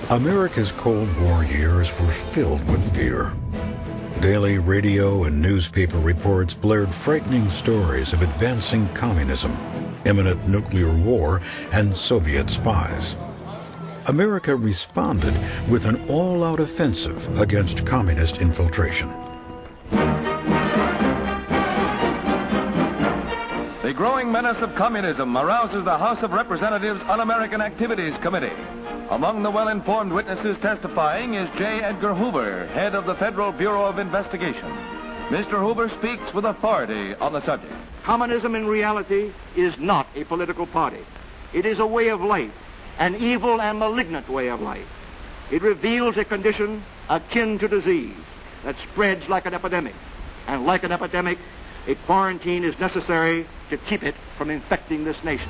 America's Cold War years were filled with fear. Daily radio and newspaper reports blared frightening stories of advancing communism, imminent nuclear war, and Soviet spies. America responded with an all-out offensive against communist infiltration. The growing menace of communism arouses the House of Representatives Un-American Activities Committee. Among the well-informed witnesses testifying is J. Edgar Hoover, head of the Federal Bureau of Investigation. Mr. Hoover speaks with authority on the subject. Communism in reality is not a political party. It is a way of life, an evil and malignant way of life. It reveals a condition akin to disease that spreads like an epidemic. And like an epidemic, a quarantine is necessary to keep it from infecting this nation.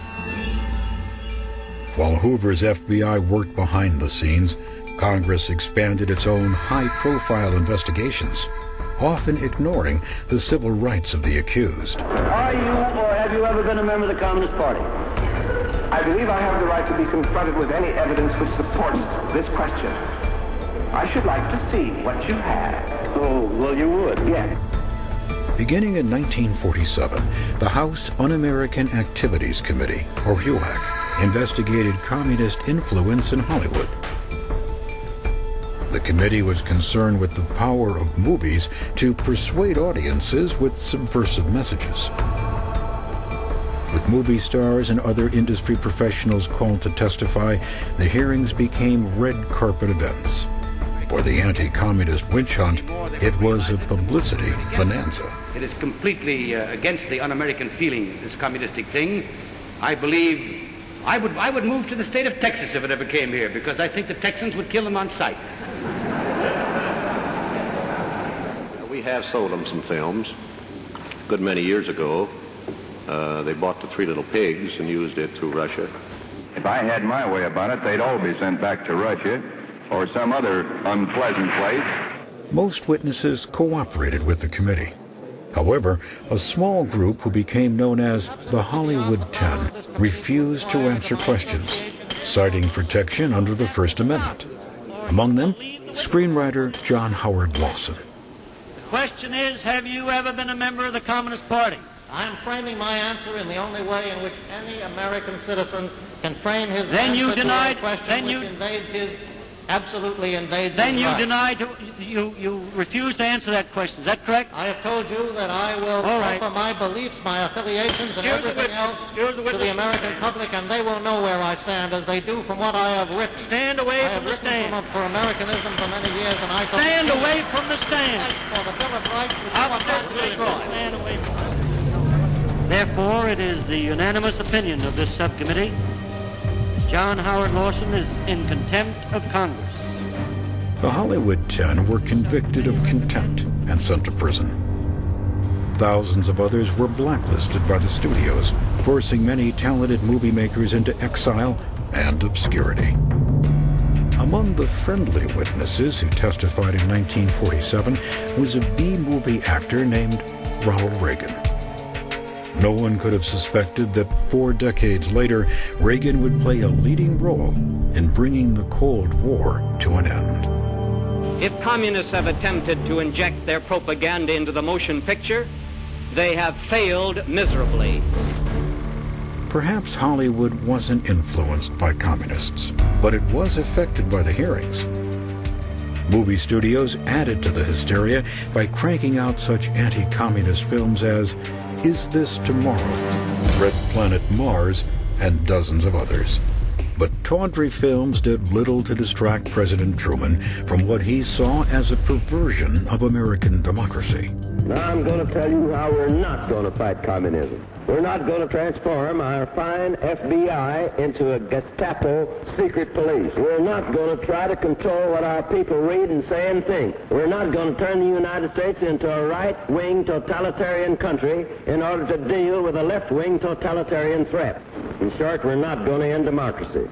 While Hoover's FBI worked behind the scenes, Congress expanded its own high-profile investigations, often ignoring the civil rights of the accused. Are you or have you ever been a member of the Communist Party? I believe I have the right to be confronted with any evidence which supports this question. I should like to see what you have. Oh, well, you would. Yes. Beginning in 1947, the House Un-American Activities Committee, or HUAC, investigated communist influence in Hollywood. The committee was concerned with the power of movies to persuade audiences with subversive messages. With movie stars and other industry professionals called to testify, the hearings became red carpet events. For the anti-communist witch hunt, it was a publicity bonanza. It is completely against the un-American feeling, this communistic thing. I believe I would move to the state of Texas if it ever came here, because I think the Texans would kill them on sight. We have sold them some films. A good many years ago, they bought the Three Little Pigs and used it through Russia. If I had my way about it, they'd all be sent back to Russia or some other unpleasant place. Most witnesses cooperated with the committee. However, a small group who became known as the Hollywood 10 refused to answer questions, citing protection under the First Amendment. Among them, screenwriter John Howard Lawson. The question is, have you ever been a member of the Communist Party? I'm framing my answer in the only way in which any American citizen can frame his then answer you denied, to a question then which you invades his, absolutely invades Then his you right. denied, you refused to answer that question. Is that correct? I have told you that I will offer my beliefs, my affiliations, and everything else to the American public, and they will know where I stand, as they do from what I have written. Stand away from the stand. I have written for Americanism for many years, and I stand away from the stand. For the Bill of Rights, stand away from the stand. Therefore, it is the unanimous opinion of this subcommittee John Howard Lawson is in contempt of Congress. The Hollywood 10 were convicted of contempt and sent to prison. Thousands of others were blacklisted by the studios, forcing many talented movie makers into exile and obscurity. Among the friendly witnesses who testified in 1947 was a B-movie actor named Ronald Reagan. No one could have suspected that 4 decades later, Reagan would play a leading role in bringing the Cold War to an end. If communists have attempted to inject their propaganda into the motion picture, they have failed miserably. Perhaps Hollywood wasn't influenced by communists, but it was affected by the hearings. Movie studios added to the hysteria by cranking out such anti-communist films as Is This Tomorrow?, Red Planet Mars, and dozens of others. But tawdry films did little to distract President Truman from what he saw as a perversion of American democracy. Now I'm going to tell you how we're not going to fight communism. We're not going to transform our fine FBI into a Gestapo secret police. We're not going to try to control what our people read and say and think. We're not going to turn the United States into a right-wing totalitarian country in order to deal with a left-wing totalitarian threat. In short, we're not going to end democracy.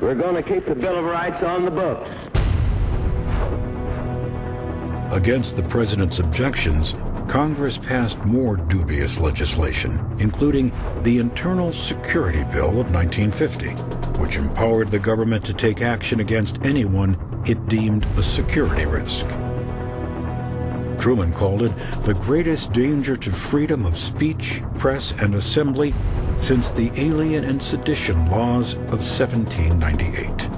We're going to keep the Bill of Rights on the books. Against the president's objections, Congress passed more dubious legislation, including the Internal Security Bill of 1950, which empowered the government to take action against anyone it deemed a security risk. Truman called it the greatest danger to freedom of speech, press, and assembly since the Alien and Sedition laws of 1798.